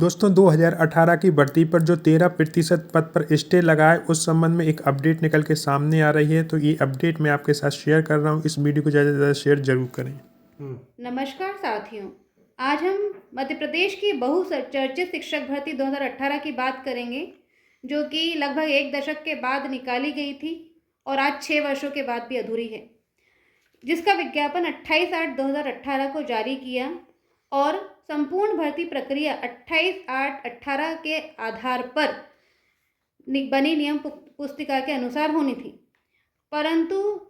दोस्तों 2018 की भर्ती पर जो 13% पद पर स्टे लगा है उस संबंध में एक अपडेट निकल के सामने आ रही है। तो ये अपडेट मैं आपके साथ शेयर कर रहा हूँ। इस वीडियो को ज़्यादा से ज़्यादा शेयर जरूर करें। नमस्कार साथियों, आज हम मध्य प्रदेश की बहुचर्चित शिक्षक भर्ती 2018 की बात करेंगे, जो कि लगभग एक दशक के बाद निकाली गई थी और आज 6 वर्षों के बाद भी अधूरी है, जिसका विज्ञापन 28/8/2018 को जारी किया और संपूर्ण भर्ती प्रक्रिया 28/8/18 के आधार पर बनी नियम पुस्तिका के अनुसार होनी थी। परंतु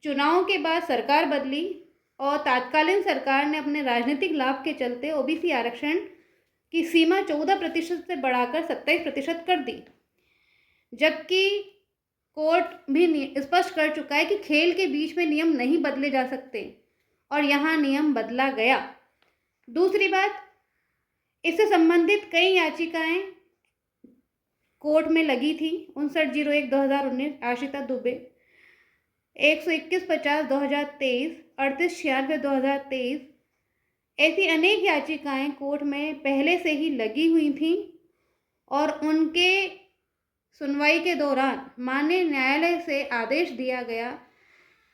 चुनाव के बाद सरकार बदली और तात्कालीन सरकार ने अपने राजनीतिक लाभ के चलते ओबीसी आरक्षण की सीमा 14% से बढ़ाकर 27% कर दी, जबकि कोर्ट भी स्पष्ट कर चुका है कि खेल के बीच में नियम नहीं बदले जा सकते और यहाँ नियम बदला गया। दूसरी बात, इससे संबंधित कई याचिकाएं कोर्ट में लगी थी। 5901/2019 आशिता दुबे, 121/50/2023, 3896/2023, ऐसी अनेक याचिकाएं कोर्ट में पहले से ही लगी हुई थीं और उनके सुनवाई के दौरान माननीय न्यायालय से आदेश दिया गया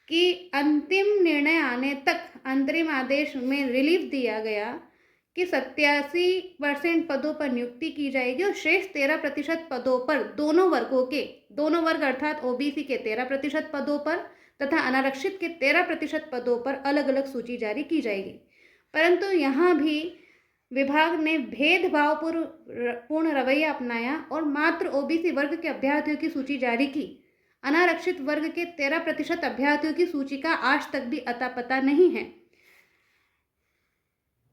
कि अंतिम निर्णय आने तक अंतरिम आदेश में रिलीफ दिया गया कि 87% पदों पर नियुक्ति की जाएगी और शेष 13% पदों पर दोनों वर्ग अर्थात ओबीसी के 13% पदों पर तथा अनारक्षित के 13% पदों पर अलग अलग सूची जारी की जाएगी। परंतु यहाँ भी विभाग ने भेदभावपूर्ण रवैया अपनाया और मात्र ओबीसी वर्ग के अभ्यर्थियों की सूची जारी की। अनारक्षित वर्ग के 13% अभ्यर्थियों की सूची का आज तक भी अता पता नहीं है।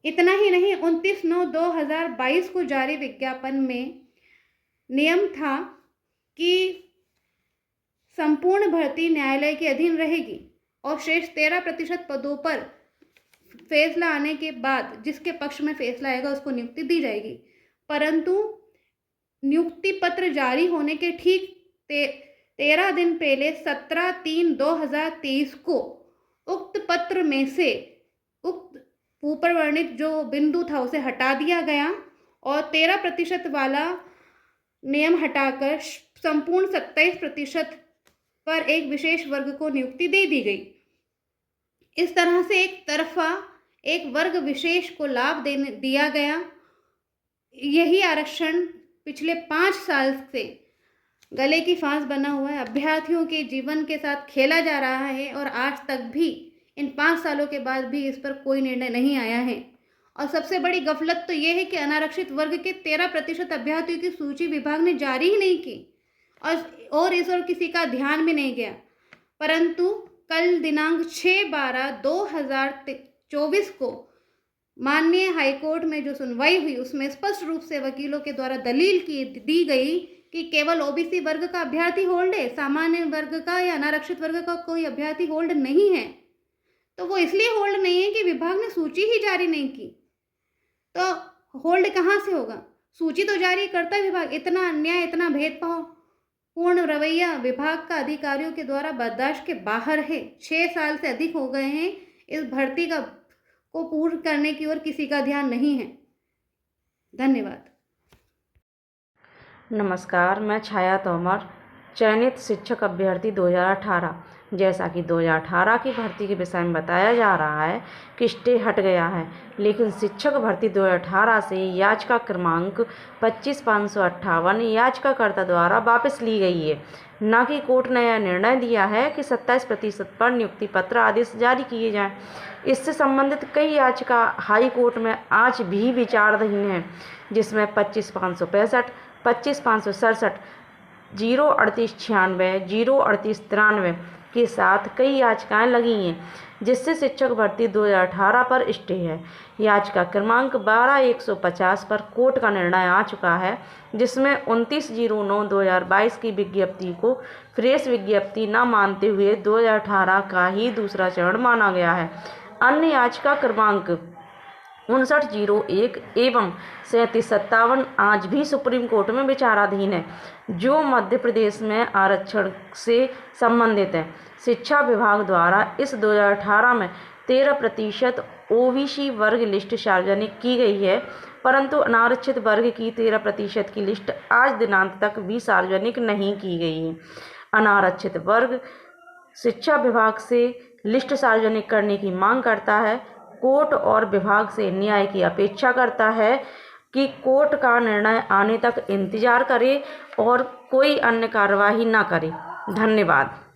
इतना ही नहीं, 29/9/2022 को जारी विज्ञापन में नियम था कि संपूर्ण भर्ती न्यायालय के अधीन रहेगी और शेष 13% पदों पर फैसला आने के बाद जिसके पक्ष में फैसला आएगा उसको नियुक्ति दी जाएगी। परंतु नियुक्ति पत्र जारी होने के ठीक 13 दिन पहले 17/3/2023 को उक्त पत्र में से उक्त ऊपर वर्णित जो बिंदु था उसे हटा दिया गया और 13% वाला नियम हटाकर संपूर्ण 27% पर एक विशेष वर्ग को नियुक्ति दे दी गई। इस तरह से एक तरफा एक वर्ग विशेष को लाभ दिया गया। यही आरक्षण पिछले 5 साल से गले की फांस बना हुआ है। अभ्यर्थियों के जीवन के साथ खेला जा रहा है और आज तक भी इन 5 सालों के बाद भी इस पर कोई निर्णय नहीं आया है। और सबसे बड़ी गफलत तो ये है कि अनारक्षित वर्ग के 13% अभ्यर्थियों की सूची विभाग ने जारी ही नहीं की और इस ओर किसी का ध्यान भी नहीं गया। परंतु कल दिनांक 6/12/2024 को माननीय हाईकोर्ट में जो सुनवाई हुई उसमें स्पष्ट रूप से वकीलों के द्वारा दलील दी गई कि केवल ओबीसी वर्ग का अभ्यर्थी होल्ड है, सामान्य वर्ग का या अनारक्षित वर्ग का कोई अभ्यर्थी होल्ड नहीं है। तो वो इसलिए होल्ड नहीं है कि विभाग ने सूची ही जारी नहीं की, तो होल्ड कहाँ से होगा? सूची तो जारी करता है विभाग। इतना अन्याय, इतना भेदभावपूर्ण रवैया विभाग का अधिकारियों के द्वारा बर्दाश्त के बाहर है। 6 साल से अधिक हो गए हैं इस भर्ती को पूर्ण करने की ओर किसी का ध्यान नहीं है। धन्यवाद। नमस्कार, मैं छाया तोमर, चयनित शिक्षक अभ्यर्थी 2018। जैसा कि 2018 की भर्ती के विषय में बताया जा रहा है कि स्टे हट गया है, लेकिन शिक्षक भर्ती 2018 से याचिका क्रमांक 25/558 याचिकाकर्ता द्वारा वापस ली गई है। न कि कोर्ट ने यह निर्णय दिया है कि 27% पर नियुक्ति पत्र आदेश जारी किए जाएं। इससे संबंधित कई याचिका हाई कोर्ट में आज भी विचाराधीन है, जिसमें 25/565, 25/567, 03896, 03893 के साथ कई याचिकाएं लगी हैं, जिससे शिक्षक भर्ती 2018 पर स्टे है। याचिका क्रमांक 12/150 पर कोर्ट का निर्णय आ चुका है, जिसमें 29/09/2022 की विज्ञप्ति को फ्रेश विज्ञप्ति न मानते हुए 2018 का ही दूसरा चरण माना गया है। अन्य याचिका क्रमांक 59/01 एवं 37/57 आज भी सुप्रीम कोर्ट में विचाराधीन है, जो मध्य प्रदेश में आरक्षण से संबंधित है। शिक्षा विभाग द्वारा इस 2018 में 13% ओबीसी वर्ग लिस्ट सार्वजनिक की गई है, परंतु अनारक्षित वर्ग की 13% की लिस्ट आज दिनांक तक भी सार्वजनिक नहीं की गई है। अनारक्षित वर्ग शिक्षा विभाग से लिस्ट सार्वजनिक करने की मांग करता है। कोर्ट और विभाग से न्याय की अपेक्षा करता है कि कोर्ट का निर्णय आने तक इंतजार करे और कोई अन्य कार्यवाही न करे। धन्यवाद।